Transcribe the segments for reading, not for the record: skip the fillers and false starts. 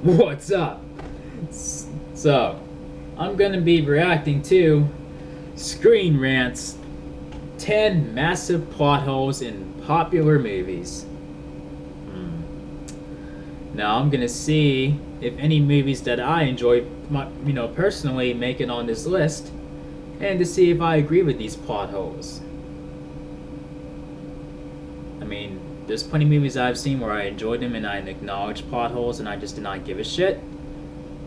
What's up? So, I'm gonna be reacting to Screen Rant's 10 massive plot holes in popular movies. Now, I'm gonna see if any movies that I enjoy, personally make it on this list, and to see if I agree with these plot holes. I mean, there's plenty of movies I've seen where I enjoyed them and I acknowledge plot holes and I just did not give a shit.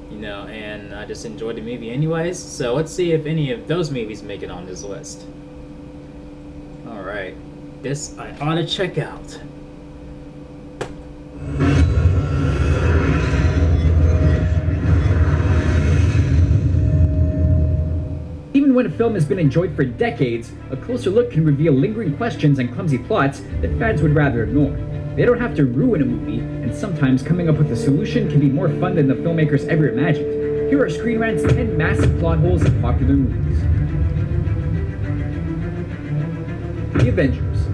And I just enjoyed the movie anyways. So let's see if any of those movies make it on this list. Alright. This I ought to check out. Even when a film has been enjoyed for decades, a closer look can reveal lingering questions and clumsy plots that fans would rather ignore. They don't have to ruin a movie, and sometimes coming up with a solution can be more fun than the filmmakers ever imagined. Here are Screen Rant's 10 massive plot holes in popular movies. The Avengers.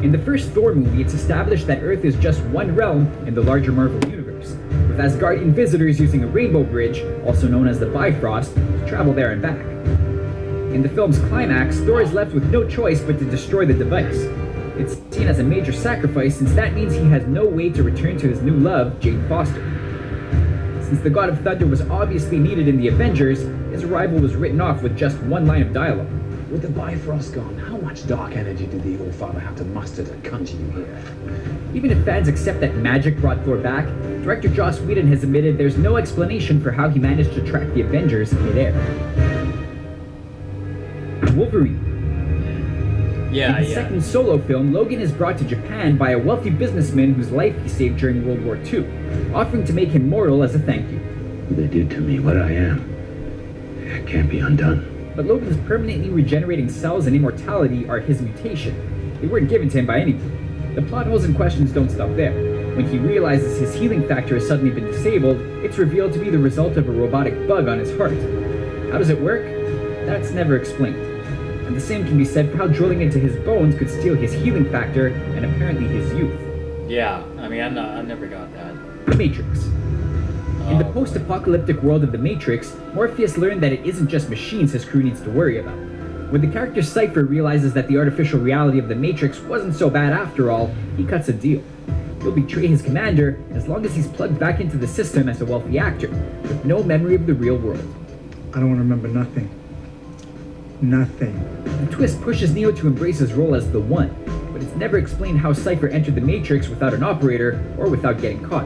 In the first Thor movie, it's established that Earth is just one realm in the larger Marvel universe, with Asgardian visitors using a rainbow bridge, also known as the Bifrost, to travel there and back. In the film's climax, Thor is left with no choice but to destroy the device. It's seen as a major sacrifice since that means he has no way to return to his new love, Jane Foster. Since the God of Thunder was obviously needed in the Avengers, his arrival was written off with just one line of dialogue. With the Bifrost gone, how much dark energy did the All-Father have to muster to conjure you here? Even if fans accept that magic brought Thor back, director Joss Whedon has admitted there's no explanation for how he managed to track the Avengers in midair. Wolverine. In his second solo film, Logan is brought to Japan by a wealthy businessman whose life he saved during World War II, offering to make him mortal as a thank you. They did to me what I am. It can't be undone. But Logan's permanently regenerating cells and immortality are his mutation. They weren't given to him by anyone. The plot holes and questions don't stop there. When he realizes his healing factor has suddenly been disabled, it's revealed to be the result of a robotic bug on his heart. How does it work? That's never explained. And the same can be said for how drilling into his bones could steal his healing factor and apparently his youth. Yeah, I mean, I never got that. The Matrix. In the post-apocalyptic world of The Matrix, Morpheus learned that it isn't just machines his crew needs to worry about. When the character Cypher realizes that the artificial reality of The Matrix wasn't so bad after all, he cuts a deal. He'll betray his commander as long as he's plugged back into the system as a wealthy actor, with no memory of the real world. I don't want to remember nothing. Nothing. The twist pushes Neo to embrace his role as the One, but it's never explained how Cypher entered the Matrix without an operator or without getting caught.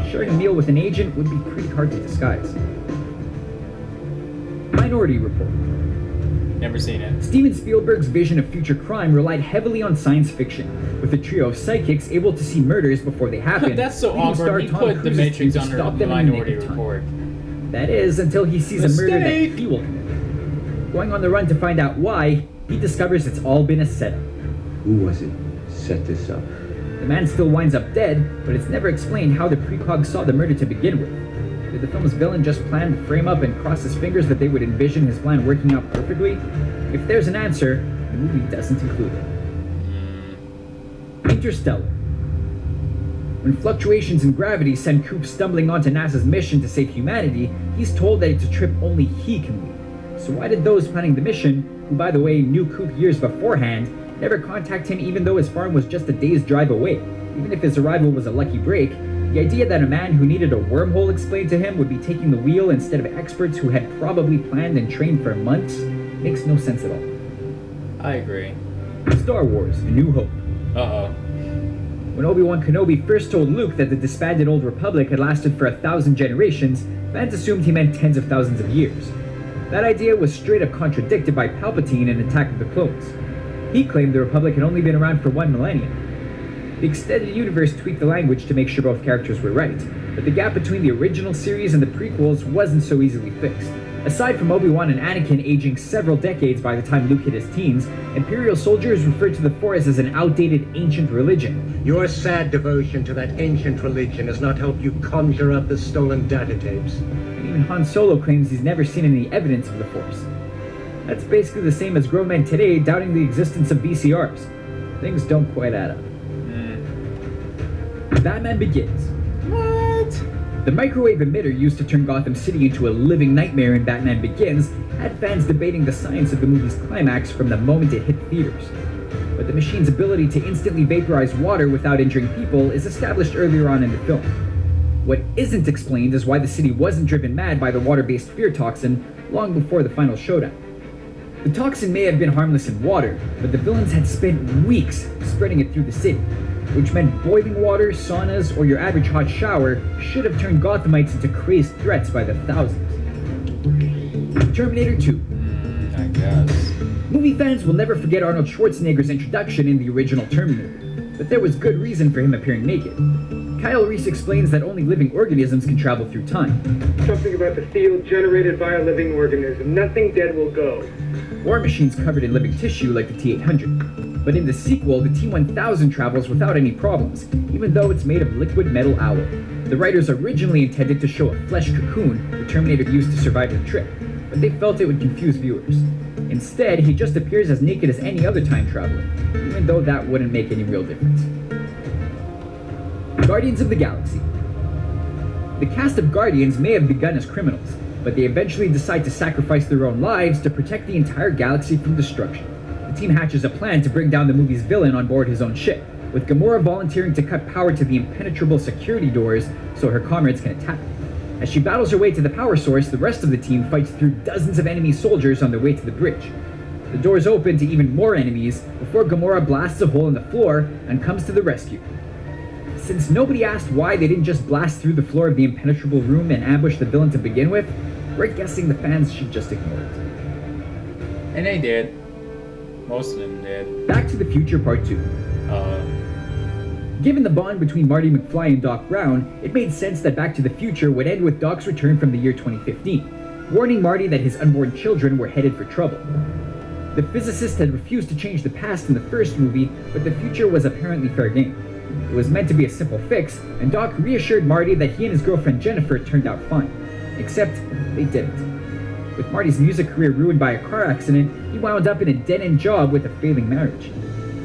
Sharing a meal with an agent would be pretty hard to disguise. Minority Report. Never seen it. Steven Spielberg's vision of future crime relied heavily on science fiction, with a trio of psychics able to see murders before they happen. That's so awkward. He put The Matrix under the Minority Report. That is, until he sees a murder that he will commit. Going on the run to find out why, he discovers it's all been a setup. Who was it set this up? The man still winds up dead, but it's never explained how the precog saw the murder to begin with. Did the film's villain just plan to frame up and cross his fingers that they would envision his plan working out perfectly? If there's an answer, the movie doesn't include it. Interstellar. When fluctuations in gravity send Coop stumbling onto NASA's mission to save humanity, he's told that it's a trip only he can lead. So why did those planning the mission, who by the way knew Coop years beforehand, never contact him even though his farm was just a day's drive away? Even if his arrival was a lucky break, the idea that a man who needed a wormhole explained to him would be taking the wheel instead of experts who had probably planned and trained for months makes no sense at all. I agree. Star Wars: A New Hope. Uh-oh. When Obi-Wan Kenobi first told Luke that the disbanded Old Republic had lasted for 1,000 generations, fans assumed he meant tens of thousands of years. That idea was straight up contradicted by Palpatine in Attack of the Clones. He claimed the Republic had only been around for 1 millennium. The extended universe tweaked the language to make sure both characters were right, but the gap between the original series and the prequels wasn't so easily fixed. Aside from Obi-Wan and Anakin aging several decades by the time Luke hit his teens, Imperial soldiers referred to the Force as an outdated ancient religion. Your sad devotion to that ancient religion has not helped you conjure up the stolen data tapes. And even Han Solo claims he's never seen any evidence of the Force. That's basically the same as grown men today doubting the existence of VCRs. Things don't quite add up. Batman Begins. What? The microwave emitter used to turn Gotham City into a living nightmare in Batman Begins had fans debating the science of the movie's climax from the moment it hit theaters. But the machine's ability to instantly vaporize water without injuring people is established earlier on in the film. What isn't explained is why the city wasn't driven mad by the water-based fear toxin long before the final showdown. The toxin may have been harmless in water, but the villains had spent weeks spreading it through the city, which meant boiling water, saunas, or your average hot shower should have turned Gothamites into crazed threats by the thousands. Terminator 2. I guess. Movie fans will never forget Arnold Schwarzenegger's introduction in the original Terminator, but there was good reason for him appearing naked. Kyle Reese explains that only living organisms can travel through time. Something about the field generated by a living organism. Nothing dead will go. War machines covered in living tissue like the T-800. But in the sequel, the T-1000 travels without any problems, even though it's made of liquid metal alloy. The writers originally intended to show a flesh cocoon the Terminator used to survive the trip, but they felt it would confuse viewers. Instead, he just appears as naked as any other time traveler, even though that wouldn't make any real difference. Guardians of the Galaxy. The cast of Guardians may have begun as criminals, but they eventually decide to sacrifice their own lives to protect the entire galaxy from destruction. The team hatches a plan to bring down the movie's villain on board his own ship, with Gamora volunteering to cut power to the impenetrable security doors so her comrades can attack. As she battles her way to the power source, the rest of the team fights through dozens of enemy soldiers on their way to the bridge. The doors open to even more enemies before Gamora blasts a hole in the floor and comes to the rescue. Since nobody asked why they didn't just blast through the floor of the impenetrable room and ambush the villain to begin with, we're guessing the fans should just ignore it. And they did. Most of them did. Back to the Future Part 2. Given the bond between Marty McFly and Doc Brown, it made sense that Back to the Future would end with Doc's return from the year 2015, warning Marty that his unborn children were headed for trouble. The physicist had refused to change the past in the first movie, but the future was apparently fair game. It was meant to be a simple fix, and Doc reassured Marty that he and his girlfriend Jennifer turned out fine. Except, they didn't. With Marty's music career ruined by a car accident, he wound up in a dead-end job with a failing marriage.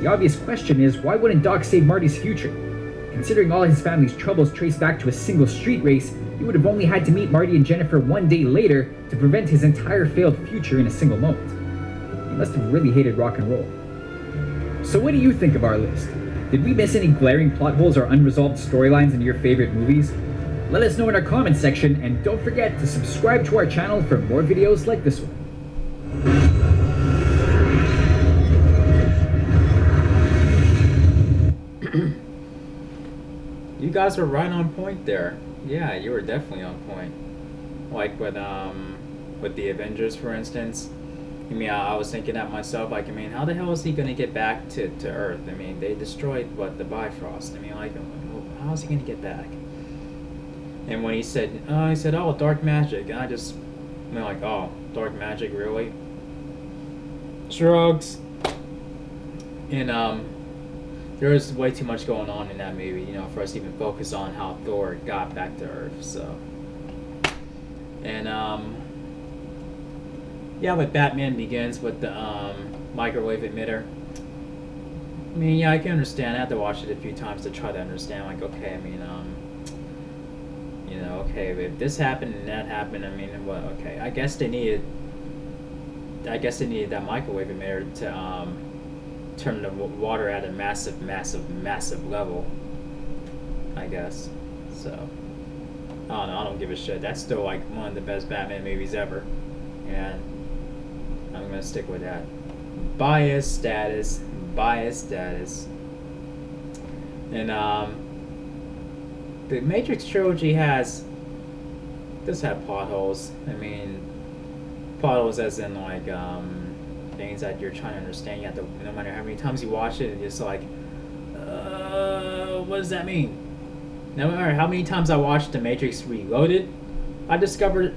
The obvious question is, why wouldn't Doc save Marty's future? Considering all his family's troubles trace back to a single street race, he would have only had to meet Marty and Jennifer one day later to prevent his entire failed future in a single moment. He must have really hated rock and roll. So what do you think of our list? Did we miss any glaring plot holes or unresolved storylines in your favorite movies? Let us know in our comments section, and don't forget to subscribe to our channel for more videos like this one. You guys were right on point there. Yeah, you were definitely on point. Like with the Avengers, for instance. I mean, I was thinking that myself, like, I mean, how the hell is he going to get back to Earth? I mean, they destroyed, what, the Bifrost. I mean, like, how is he going to get back? And when he said, oh, dark magic, and I just, I mean, like, oh, dark magic, really? Shrugs. And, there was way too much going on in that movie, you know, for us to even focus on how Thor got back to Earth, so. And, yeah, but Batman Begins with the microwave emitter. I mean, yeah, I can understand. I had to watch it a few times to try to understand. Like, okay, I mean, you know, okay, if this happened and that happened, I mean, well, okay, I guess they needed that microwave emitter to turn the water at a massive, massive, massive level. I guess. So, I don't know. I don't give a shit. That's still like one of the best Batman movies ever, and I'm gonna stick with that. Bias status. And the Matrix trilogy does have plot holes. I mean, plot holes as in like things that you're trying to understand. You have to, no matter how many times you watch it, it's like, what does that mean? No matter how many times I watched The Matrix Reloaded, I discovered,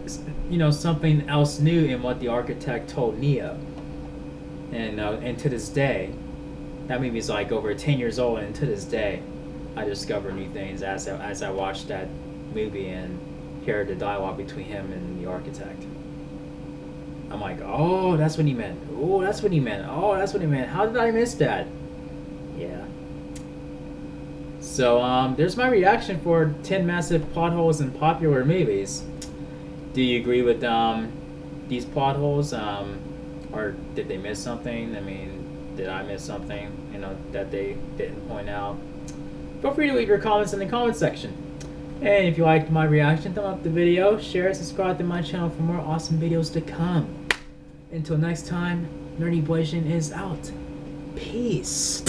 you know, something else new in what the architect told Neo. And to this day, that movie's like over 10 years old, and to this day, I discover new things as I watch that movie and hear the dialogue between him and the architect. I'm like, oh, that's what he meant. Oh, that's what he meant. Oh, that's what he meant. How did I miss that? Yeah. So there's my reaction for 10 massive plot holes in popular movies. Do you agree with these plot holes, or did they miss something? I mean, did I miss something, you know, that they didn't point out? Feel free to leave your comments in the comment section. And if you liked my reaction, thumb up the video, share, subscribe to my channel for more awesome videos to come. Until next time, Nerdy Blasian is out. Peace.